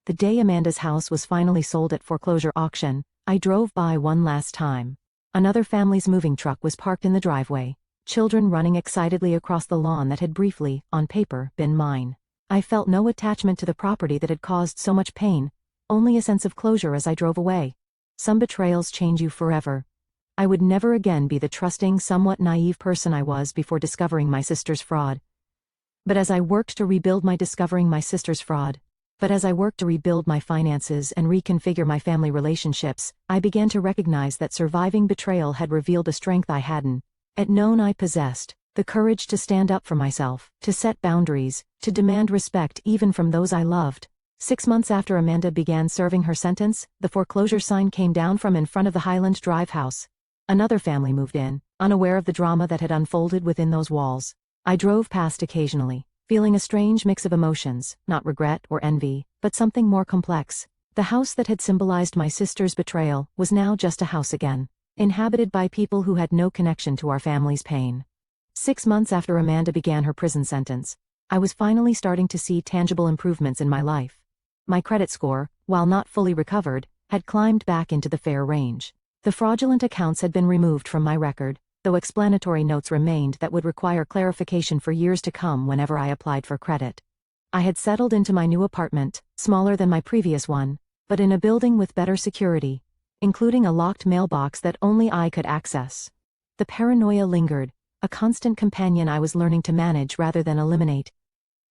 The day Amanda's house was finally sold at foreclosure auction, I drove by one last time. Another family's moving truck was parked in the driveway, children running excitedly across the lawn that had briefly, on paper, been mine. I felt no attachment to the property that had caused so much pain, only a sense of closure as I drove away. Some betrayals change you forever. I would never again be the trusting, somewhat naive person I was before discovering my sister's fraud. But as I worked to rebuild my finances and reconfigure my family relationships, I began to recognize that surviving betrayal had revealed a strength I hadn't known I possessed. The courage to stand up for myself, to set boundaries, to demand respect even from those I loved. 6 months after Amanda began serving her sentence, the foreclosure sign came down from in front of the Highland Drive house. Another family moved in, unaware of the drama that had unfolded within those walls. I drove past occasionally, feeling a strange mix of emotions, not regret or envy, but something more complex. The house that had symbolized my sister's betrayal was now just a house again, inhabited by people who had no connection to our family's pain. 6 months after Amanda began her prison sentence, I was finally starting to see tangible improvements in my life. My credit score, while not fully recovered, had climbed back into the fair range. The fraudulent accounts had been removed from my record, though explanatory notes remained that would require clarification for years to come whenever I applied for credit. I had settled into my new apartment, smaller than my previous one, but in a building with better security, including a locked mailbox that only I could access. The paranoia lingered, a constant companion I was learning to manage rather than eliminate.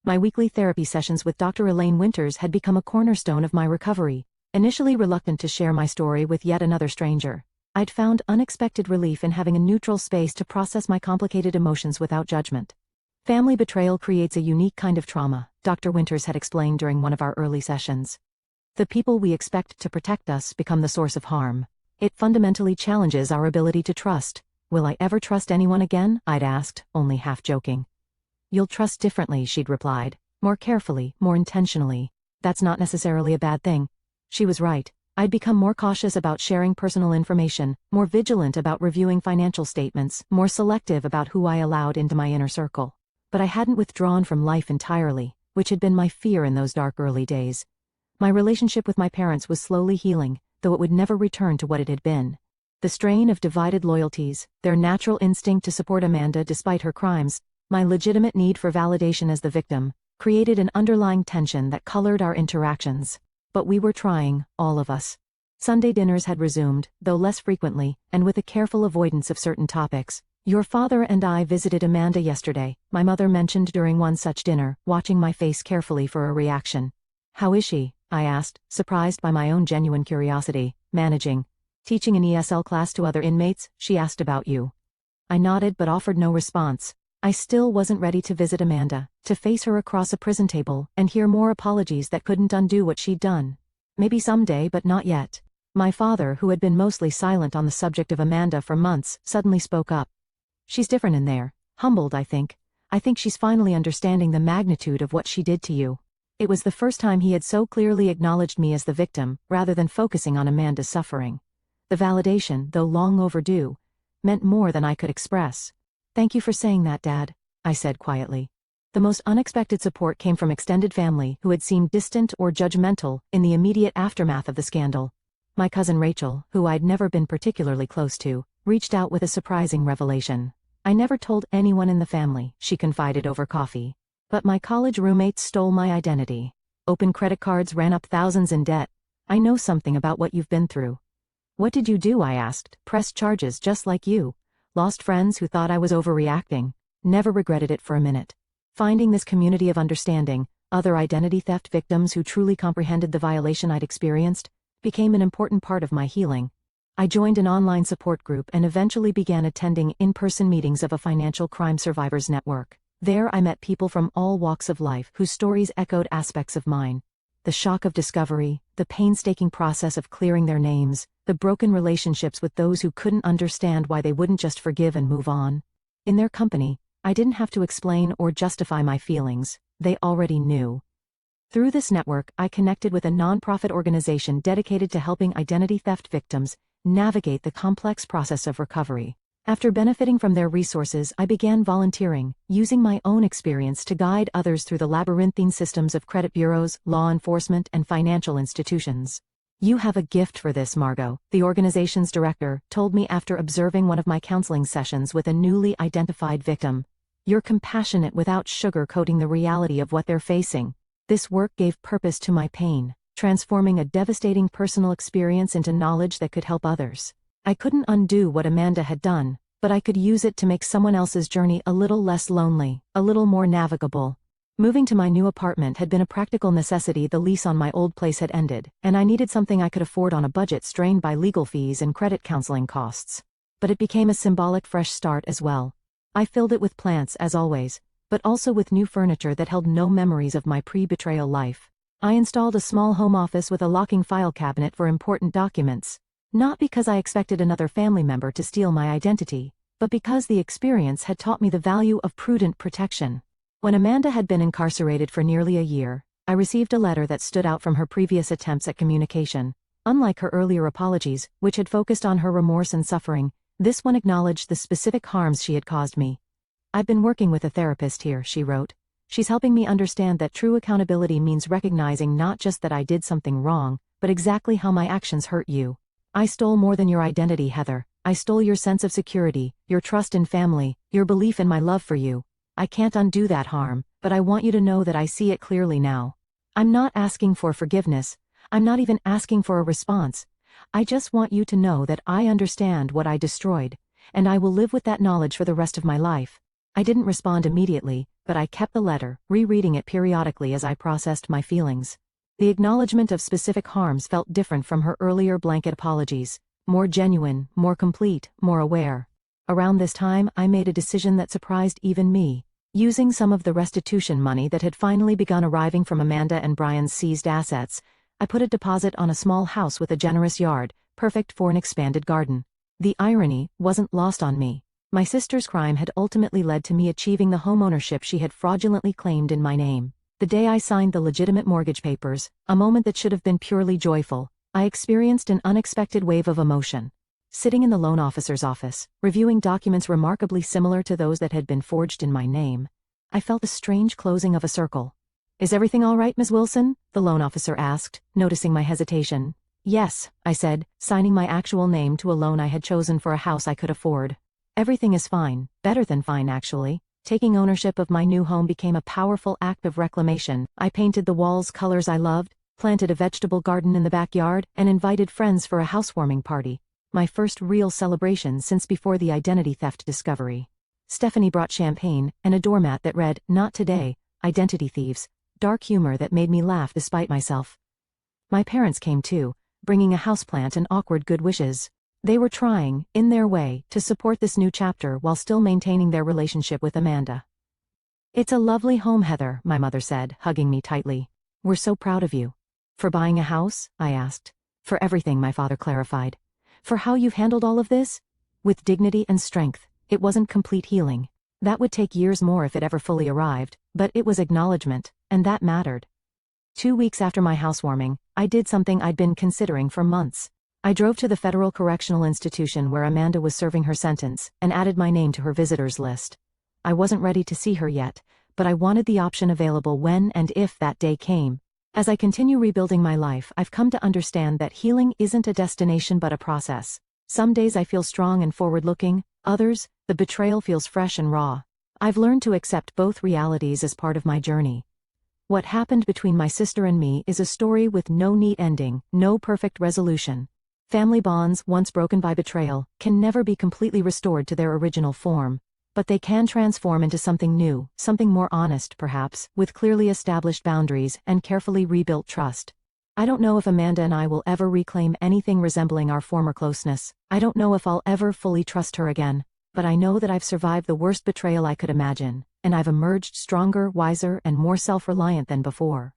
My weekly therapy sessions with Dr. Elaine Winters had become a cornerstone of my recovery. Initially reluctant to share my story with yet another stranger, I'd found unexpected relief in having a neutral space to process my complicated emotions without judgment. Family betrayal creates a unique kind of trauma, Dr. Winters had explained during one of our early sessions. The people we expect to protect us become the source of harm. It fundamentally challenges our ability to trust. Will I ever trust anyone again? I'd asked, only half joking. You'll trust differently, she'd replied, more carefully, more intentionally. That's not necessarily a bad thing. She was right. I'd become more cautious about sharing personal information, more vigilant about reviewing financial statements, more selective about who I allowed into my inner circle. But I hadn't withdrawn from life entirely, which had been my fear in those dark early days. My relationship with my parents was slowly healing, though it would never return to what it had been. The strain of divided loyalties, their natural instinct to support Amanda despite her crimes, my legitimate need for validation as the victim, created an underlying tension that colored our interactions. But we were trying, all of us. Sunday dinners had resumed, though less frequently, and with a careful avoidance of certain topics. Your father and I visited Amanda yesterday, my mother mentioned during one such dinner, watching my face carefully for a reaction. How is she? I asked, surprised by my own genuine curiosity. Managing. Teaching an ESL class to other inmates, she asked about you. I nodded but offered no response. I still wasn't ready to visit Amanda, to face her across a prison table and hear more apologies that couldn't undo what she'd done. Maybe someday, but not yet. My father, who had been mostly silent on the subject of Amanda for months, suddenly spoke up. She's different in there, humbled, I think. I think she's finally understanding the magnitude of what she did to you. It was the first time he had so clearly acknowledged me as the victim, rather than focusing on Amanda's suffering. The validation, though long overdue, meant more than I could express. Thank you for saying that, Dad, I said quietly. The most unexpected support came from extended family who had seemed distant or judgmental in the immediate aftermath of the scandal. My cousin Rachel, who I'd never been particularly close to, reached out with a surprising revelation. I never told anyone in the family, she confided over coffee. But my college roommates stole my identity. Open credit cards ran up thousands in debt. I know something about what you've been through. What did you do? I asked. Pressed charges just like you. Lost friends who thought I was overreacting. Never regretted it for a minute. Finding this community of understanding, other identity theft victims who truly comprehended the violation I'd experienced, became an important part of my healing. I joined an online support group and eventually began attending in-person meetings of a financial crime survivors network. There I met people from all walks of life whose stories echoed aspects of mine. The shock of discovery, the painstaking process of clearing their names, the broken relationships with those who couldn't understand why they wouldn't just forgive and move on. In their company, I didn't have to explain or justify my feelings. They already knew. Through this network, I connected with a nonprofit organization dedicated to helping identity theft victims navigate the complex process of recovery. After benefiting from their resources, I began volunteering, using my own experience to guide others through the labyrinthine systems of credit bureaus, law enforcement, and financial institutions. You have a gift for this, Margot, the organization's director told me after observing one of my counseling sessions with a newly identified victim. You're compassionate without sugarcoating the reality of what they're facing. This work gave purpose to my pain, transforming a devastating personal experience into knowledge that could help others. I couldn't undo what Amanda had done, but I could use it to make someone else's journey a little less lonely, a little more navigable. Moving to my new apartment had been a practical necessity. The lease on my old place had ended, and I needed something I could afford on a budget strained by legal fees and credit counseling costs. But it became a symbolic fresh start as well. I filled it with plants, as always, but also with new furniture that held no memories of my pre-betrayal life. I installed a small home office with a locking file cabinet for important documents. Not because I expected another family member to steal my identity, but because the experience had taught me the value of prudent protection. When Amanda had been incarcerated for nearly a year, I received a letter that stood out from her previous attempts at communication. Unlike her earlier apologies, which had focused on her remorse and suffering, this one acknowledged the specific harms she had caused me. "I've been working with a therapist here," she wrote. "She's helping me understand that true accountability means recognizing not just that I did something wrong, but exactly how my actions hurt you. I stole more than your identity, Heather. I stole your sense of security, your trust in family, your belief in my love for you. I can't undo that harm, but I want you to know that I see it clearly now. I'm not asking for forgiveness. I'm not even asking for a response. I just want you to know that I understand what I destroyed, and I will live with that knowledge for the rest of my life." I didn't respond immediately, but I kept the letter, rereading it periodically as I processed my feelings. The acknowledgement of specific harms felt different from her earlier blanket apologies, more genuine, more complete, more aware. Around this time, I made a decision that surprised even me. Using some of the restitution money that had finally begun arriving from Amanda and Brian's seized assets, I put a deposit on a small house with a generous yard, perfect for an expanded garden. The irony wasn't lost on me. My sister's crime had ultimately led to me achieving the homeownership she had fraudulently claimed in my name. The day I signed the legitimate mortgage papers, a moment that should have been purely joyful, I experienced an unexpected wave of emotion. Sitting in the loan officer's office, reviewing documents remarkably similar to those that had been forged in my name, I felt a strange closing of a circle. "Is everything all right, Ms. Wilson?" the loan officer asked, noticing my hesitation. "Yes," I said, signing my actual name to a loan I had chosen for a house I could afford. "Everything is fine, better than fine actually." Taking ownership of my new home became a powerful act of reclamation. I painted the walls colors I loved, planted a vegetable garden in the backyard, and invited friends for a housewarming party. My first real celebration since before the identity theft discovery. Stephanie brought champagne and a doormat that read, "Not today, identity thieves," dark humor that made me laugh despite myself. My parents came too, bringing a houseplant and awkward good wishes. They were trying, in their way, to support this new chapter while still maintaining their relationship with Amanda. "It's a lovely home, Heather," my mother said, hugging me tightly. "We're so proud of you." "For buying a house?" I asked. "For everything," my father clarified. "For how you've handled all of this? With dignity and strength. It wasn't complete healing. That would take years more if it ever fully arrived, but it was acknowledgement, and that mattered." 2 weeks after my housewarming, I did something I'd been considering for months. I drove to the federal correctional institution where Amanda was serving her sentence, and added my name to her visitors list. I wasn't ready to see her yet, but I wanted the option available when and if that day came. As I continue rebuilding my life, I've come to understand that healing isn't a destination but a process. Some days I feel strong and forward-looking, others, the betrayal feels fresh and raw. I've learned to accept both realities as part of my journey. What happened between my sister and me is a story with no neat ending, no perfect resolution. Family bonds, once broken by betrayal, can never be completely restored to their original form. But they can transform into something new, something more honest perhaps, with clearly established boundaries and carefully rebuilt trust. I don't know if Amanda and I will ever reclaim anything resembling our former closeness. I don't know if I'll ever fully trust her again. But I know that I've survived the worst betrayal I could imagine, and I've emerged stronger, wiser, and more self-reliant than before.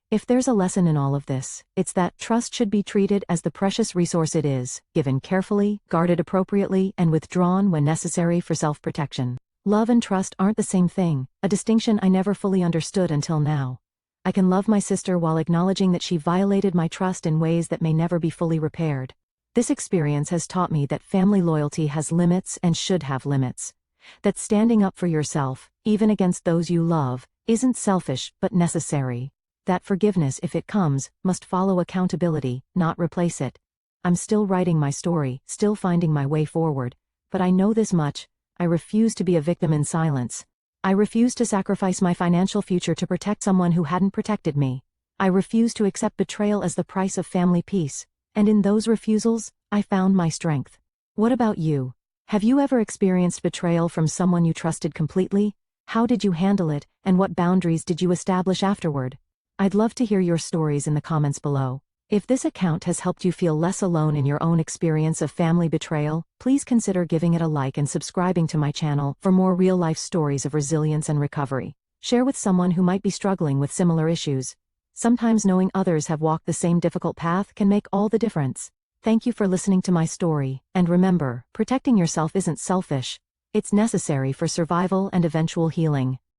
If there's a lesson in all of this, it's that trust should be treated as the precious resource it is, given carefully, guarded appropriately, and withdrawn when necessary for self-protection. Love and trust aren't the same thing, a distinction I never fully understood until now. I can love my sister while acknowledging that she violated my trust in ways that may never be fully repaired. This experience has taught me that family loyalty has limits and should have limits. That standing up for yourself, even against those you love, isn't selfish but necessary. That forgiveness, if it comes, must follow accountability, not replace it. I'm still writing my story, still finding my way forward, but I know this much: I refuse to be a victim in silence. I refuse to sacrifice my financial future to protect someone who hadn't protected me. I refuse to accept betrayal as the price of family peace, and in those refusals, I found my strength. What about you? Have you ever experienced betrayal from someone you trusted completely? How did you handle it, and what boundaries did you establish afterward? I'd love to hear your stories in the comments below. If this account has helped you feel less alone in your own experience of family betrayal, please consider giving it a like and subscribing to my channel for more real-life stories of resilience and recovery. Share with someone who might be struggling with similar issues. Sometimes knowing others have walked the same difficult path can make all the difference. Thank you for listening to my story, and remember, protecting yourself isn't selfish. It's necessary for survival and eventual healing.